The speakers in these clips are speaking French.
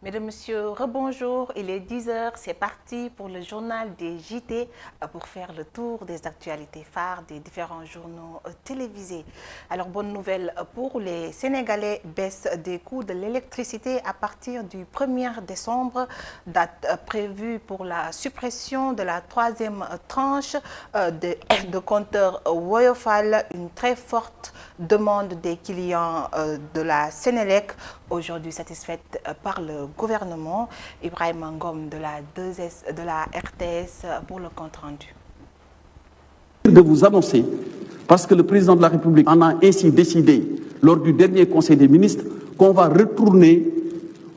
Mesdames, Messieurs, rebonjour, il est 10h, c'est parti pour le journal des JT pour faire le tour des actualités phares des différents journaux télévisés. Alors, bonne nouvelle pour les Sénégalais, baisse des coûts de l'électricité à partir du 1er décembre, date prévue pour la suppression de la troisième tranche de compteurs Woyofal, une très forte demande des clients de la Sénélec, aujourd'hui satisfaite par le gouvernement. Ibrahim Ngom de la RTS pour le compte rendu. De vous annoncer, parce que le président de la République en a ainsi décidé lors du dernier Conseil des ministres, qu'on va retourner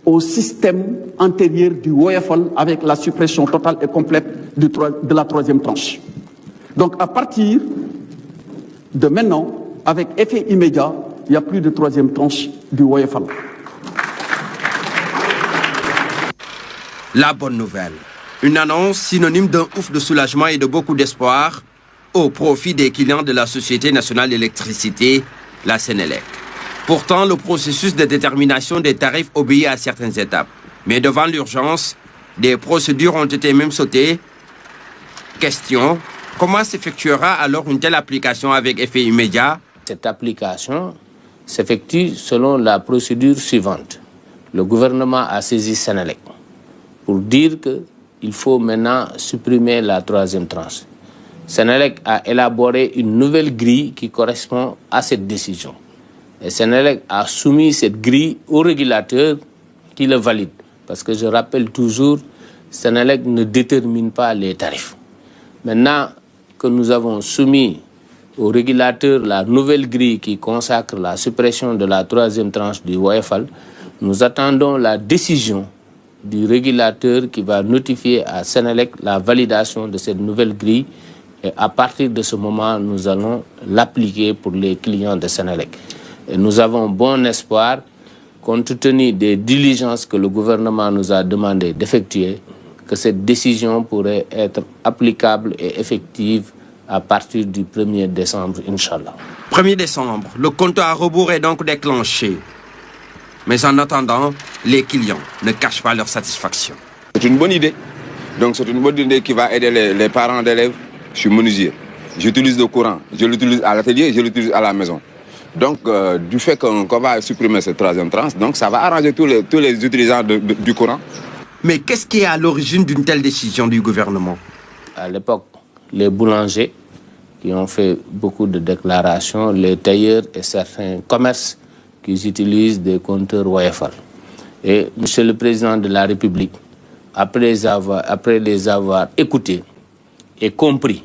au système antérieur du Woyofal avec la suppression totale et complète de la troisième tranche. Donc à partir de maintenant, avec effet immédiat, il n'y a plus de troisième tranche du Woyofal. La bonne nouvelle. Une annonce synonyme d'un ouf de soulagement et de beaucoup d'espoir au profit des clients de la Société nationale d'électricité, la Sénélec. Pourtant, le processus de détermination des tarifs obéit à certaines étapes. Mais devant l'urgence, des procédures ont été même sautées. Question, comment s'effectuera alors une telle application avec effet immédiat? Cette application s'effectue selon la procédure suivante. Le gouvernement a saisi Sénélec pour dire qu'il faut maintenant supprimer la troisième tranche. Sénélec a élaboré une nouvelle grille qui correspond à cette décision. Et Sénélec a soumis cette grille au régulateur qui le valide. Parce que je rappelle toujours, Sénélec ne détermine pas les tarifs. Maintenant que nous avons soumis au régulateur la nouvelle grille qui consacre la suppression de la troisième tranche du Woyofal, nous attendons la décision du régulateur qui va notifier à Sénélec la validation de cette nouvelle grille. Et à partir de ce moment, nous allons l'appliquer pour les clients de Sénélec. Et nous avons bon espoir, compte tenu des diligences que le gouvernement nous a demandé d'effectuer, que cette décision pourrait être applicable et effective à partir du 1er décembre, Inch'Allah. 1er décembre, le compte à rebours est donc déclenché. Mais en attendant, les clients ne cachent pas leur satisfaction. C'est une bonne idée. Donc c'est une bonne idée qui va aider les parents d'élèves. Je suis menuisier. J'utilise le courant. Je l'utilise à l'atelier et je l'utilise à la maison. Donc du fait qu'on va supprimer cette troisième tranche, donc ça va arranger tous les utilisateurs du courant. Mais qu'est-ce qui est à l'origine d'une telle décision du gouvernement? À l'époque, les boulangers qui ont fait beaucoup de déclarations, les tailleurs et certains commerces qui utilisent des compteurs Woyofal. Et Monsieur le Président de la République, après les avoir écoutés et compris,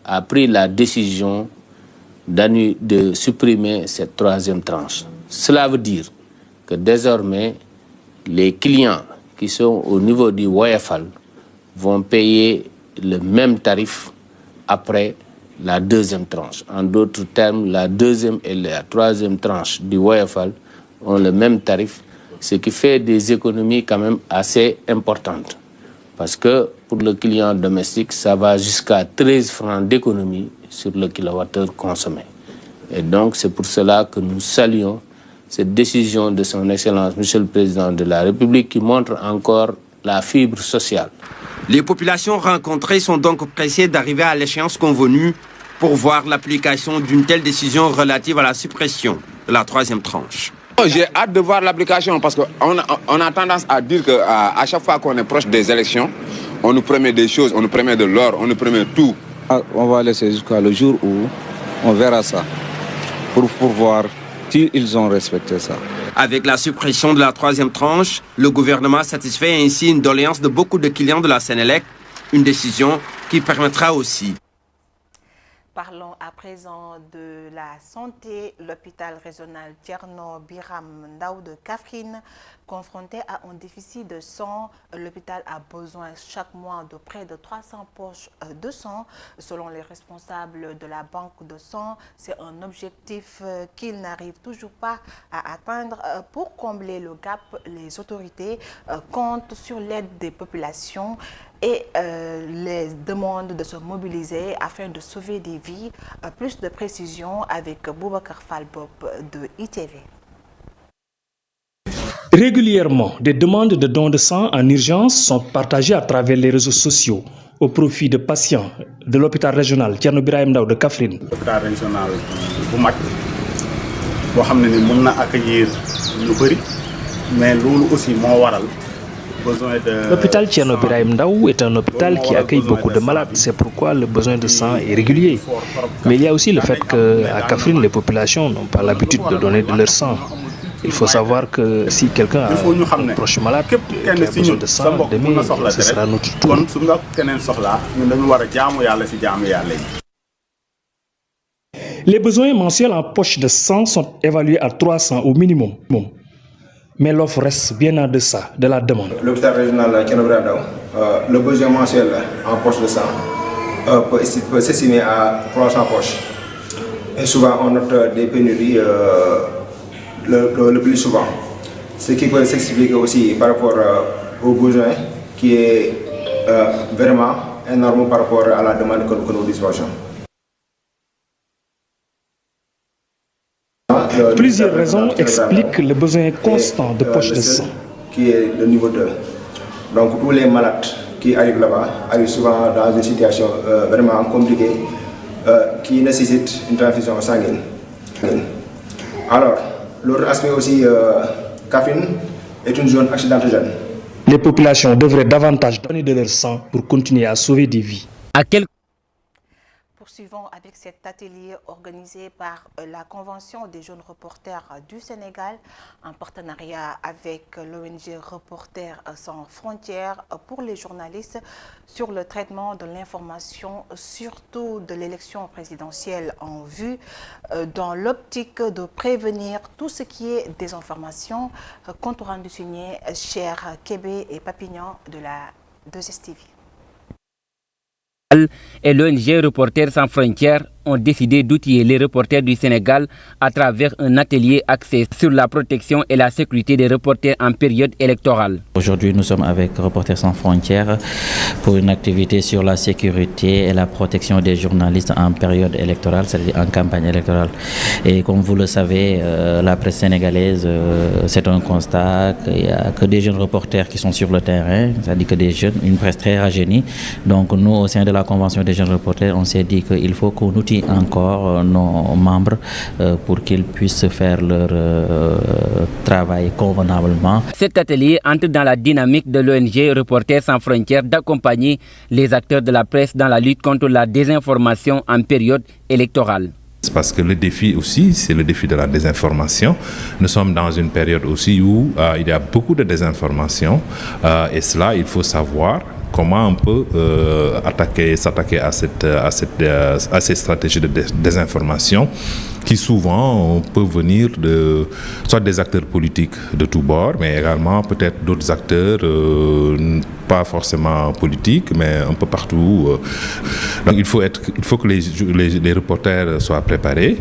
a pris la décision de supprimer cette troisième tranche. Cela veut dire que désormais, les clients qui sont au niveau du Woyofal vont payer le même tarif après la deuxième tranche. En d'autres termes, la deuxième et la troisième tranche du Woyofal ont le même tarif, ce qui fait des économies quand même assez importantes. Parce que pour le client domestique, ça va jusqu'à 13 francs d'économie sur le kilowattheure consommé. Et donc, c'est pour cela que nous saluons cette décision de son Excellence, Monsieur le Président de la République, qui montre encore la fibre sociale. Les populations rencontrées sont donc pressées d'arriver à l'échéance convenue pour voir l'application d'une telle décision relative à la suppression de la troisième tranche. J'ai hâte de voir l'application parce qu'on a tendance à dire qu'à chaque fois qu'on est proche des élections, on nous promet des choses, on nous promet de l'or, on nous promet tout. On va laisser jusqu'à le jour où on verra ça pour voir s'ils ont respecté ça. Avec la suppression de la troisième tranche, le gouvernement satisfait ainsi une doléance de beaucoup de clients de la Sénélec, une décision qui permettra aussi Parlons à présent de la santé. L'hôpital régional Thierno Birame Ndao de Kaffrine, confronté à un déficit de sang, l'hôpital a besoin chaque mois de près de 300 poches de sang. Selon les responsables de la banque de sang, c'est un objectif qu'ils n'arrivent toujours pas à atteindre. Pour combler le gap, les autorités comptent sur l'aide des populations et les demandent de se mobiliser afin de sauver des vies. Plus de précisions avec Boubacar Falbop de ITV. Régulièrement, des demandes de dons de sang en urgence sont partagées à travers les réseaux sociaux au profit de patients de l'hôpital régional Thierno Birame Ndao de Kaffrine. L'hôpital régional bu mag boo xam ne ni mën na accueillir lu bëri mais loolu aussi moo waral. L'hôpital Thierno Birame Ndao est un hôpital qui accueille beaucoup de malades. C'est pourquoi le besoin de sang est régulier. Mais il y a aussi le fait qu'à Kaffrine, les populations n'ont pas l'habitude de donner de leur sang. Il faut savoir que si quelqu'un a un proche malade qui a besoin de sang, demain, ce sera notre tour. Les besoins mensuels en poche de sang sont évalués à 300 au minimum. Mais l'offre reste bien en deçà de la demande. L'hôpital régional Thierno Birame Ndao, le besoin mensuel en poche de sang peut s'estimer à 300 poches. Et souvent, on note des pénuries le plus souvent. Ce qui peut s'expliquer aussi par rapport aux besoins qui est vraiment énorme par rapport à la demande que nous disposons. Plusieurs raisons expliquent le besoin constant de poches de sang. Qui est le niveau 2. Donc tous les malades qui arrivent là-bas arrivent souvent dans une situation vraiment compliquée qui nécessite une transfusion sanguine. Alors, l'autre aspect aussi, Kaffrine est une zone accidentogène. Les populations devraient davantage donner de leur sang pour continuer à sauver des vies. Poursuivons avec cet atelier organisé par la Convention des jeunes reporters du Sénégal en partenariat avec l'ONG Reporters sans frontières pour les journalistes sur le traitement de l'information, surtout de l'élection présidentielle en vue, dans l'optique de prévenir tout ce qui est désinformation. Compte rendu signé Cher Kébé et Papignon de la 2STV. Et l'ONG Reporters sans frontières ont décidé d'outiller les reporters du Sénégal à travers un atelier axé sur la protection et la sécurité des reporters en période électorale. Aujourd'hui, nous sommes avec Reporters sans frontières pour une activité sur la sécurité et la protection des journalistes en période électorale, c'est-à-dire en campagne électorale. Et comme vous le savez, la presse sénégalaise, c'est un constat qu'il n'y a que des jeunes reporters qui sont sur le terrain, c'est-à-dire que des jeunes, une presse très rajeunie. Donc nous, au sein de la Convention des jeunes reporters, on s'est dit qu'il faut qu'on outille encore nos membres pour qu'ils puissent faire leur travail convenablement. Cet atelier entre dans la dynamique de l'ONG Reporters sans frontières d'accompagner les acteurs de la presse dans la lutte contre la désinformation en période électorale. Parce que le défi aussi, c'est le défi de la désinformation. Nous sommes dans une période aussi où il y a beaucoup de désinformation et cela, il faut savoir comment on peut s'attaquer à ces stratégies de désinformation qui souvent peuvent venir soit des acteurs politiques de tous bords, mais également peut-être d'autres acteurs, pas forcément politiques, mais un peu partout. Donc il faut que les reporters soient préparés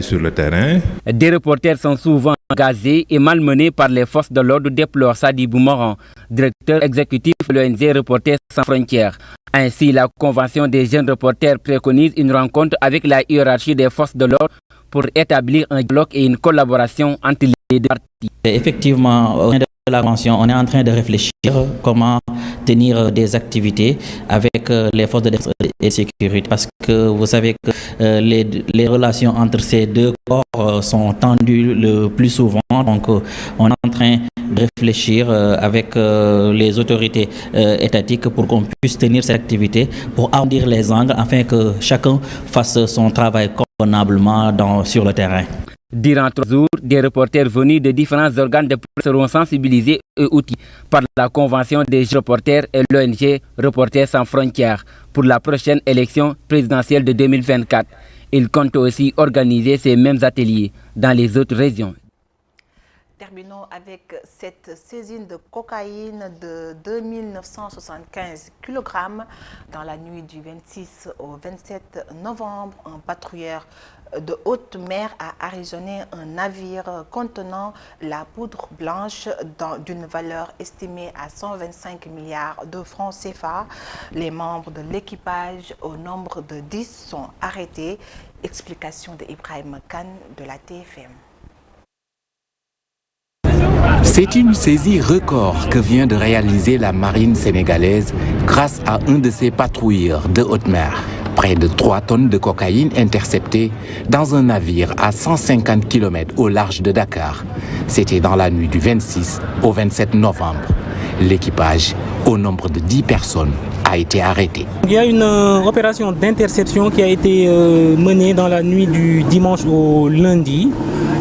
sur le terrain. Des reporters sont souvent gazés et malmenés par les forces de l'ordre, déplore Sadibou Moran, directeur exécutif de l'ONG Reporters sans frontières. Ainsi, la Convention des jeunes reporters préconise une rencontre avec la hiérarchie des forces de l'ordre pour établir un dialogue et une collaboration entre les deux parties. Effectivement, au sein de la Convention, on est en train de réfléchir comment tenir des activités avec les forces de défense et de sécurité, parce que vous savez que les relations entre ces deux corps sont tendues le plus souvent. Donc on est en train de réfléchir avec les autorités étatiques pour qu'on puisse tenir cette activité, pour arrondir les angles afin que chacun fasse son travail convenablement sur le terrain. Durant 3 jours, des reporters venus de différents organes de presse seront sensibilisés et outillés par la Convention des reporters et l'ONG Reporters sans frontières pour la prochaine élection présidentielle de 2024. Ils comptent aussi organiser ces mêmes ateliers dans les autres régions. Terminons avec cette saisine de cocaïne de 2975 kg. Dans la nuit du 26 au 27 novembre, un patrouilleur de haute mer a arraisonné un navire contenant la poudre blanche d'une valeur estimée à 125 milliards de francs CFA. Les membres de l'équipage, au nombre de 10, sont arrêtés. Explication de Ibrahim Khan de la TFM. C'est une saisie record que vient de réaliser la marine sénégalaise grâce à un de ses patrouilleurs de haute mer. Près de 3 tonnes de cocaïne interceptées dans un navire à 150 km au large de Dakar. C'était dans la nuit du 26 au 27 novembre. L'équipage, au nombre de 10 personnes, a été arrêté. Il y a une opération d'interception qui a été menée dans la nuit du dimanche au lundi.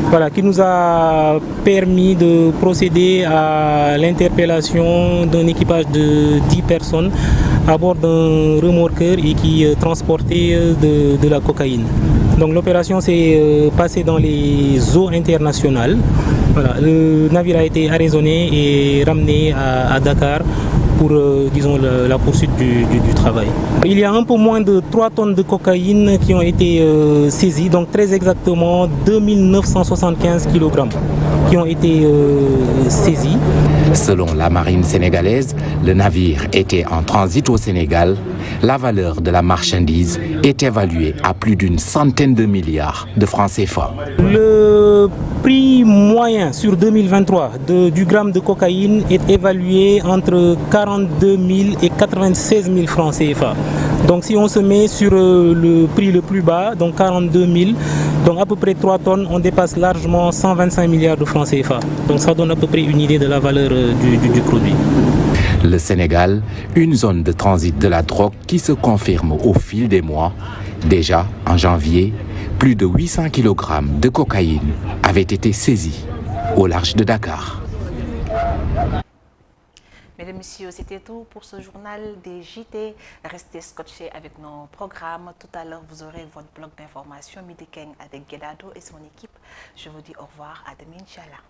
Voilà, qui nous a permis de procéder à l'interpellation d'un équipage de 10 personnes à bord d'un remorqueur et qui transportait de la cocaïne. Donc l'opération s'est passée dans les eaux internationales. Voilà, le navire a été arraisonné et ramené à Dakar pour disons, la poursuite du travail. Il y a un peu moins de 3 tonnes de cocaïne qui ont été saisies, donc très exactement 2975 kg qui ont été saisis. Selon la marine sénégalaise, le navire était en transit au Sénégal. La valeur de la marchandise est évaluée à plus d'une centaine de milliards de francs CFA. Le prix moyen sur 2023 du gramme de cocaïne est évalué entre 42 000 et 96 000 francs CFA. Donc si on se met sur le prix le plus bas, donc 42 000, donc à peu près 3 tonnes, on dépasse largement 125 milliards de francs CFA. Donc ça donne à peu près une idée de la valeur du produit. Le Sénégal, une zone de transit de la drogue qui se confirme au fil des mois. Déjà, en janvier, plus de 800 kg de cocaïne avaient été saisis au large de Dakar. Mesdames, Messieurs, c'était tout pour ce journal des JT. Restez scotchés avec nos programmes. Tout à l'heure, vous aurez votre bloc d'information Midi Keng avec Guedado et son équipe. Je vous dis au revoir. À demain, Inch'Allah.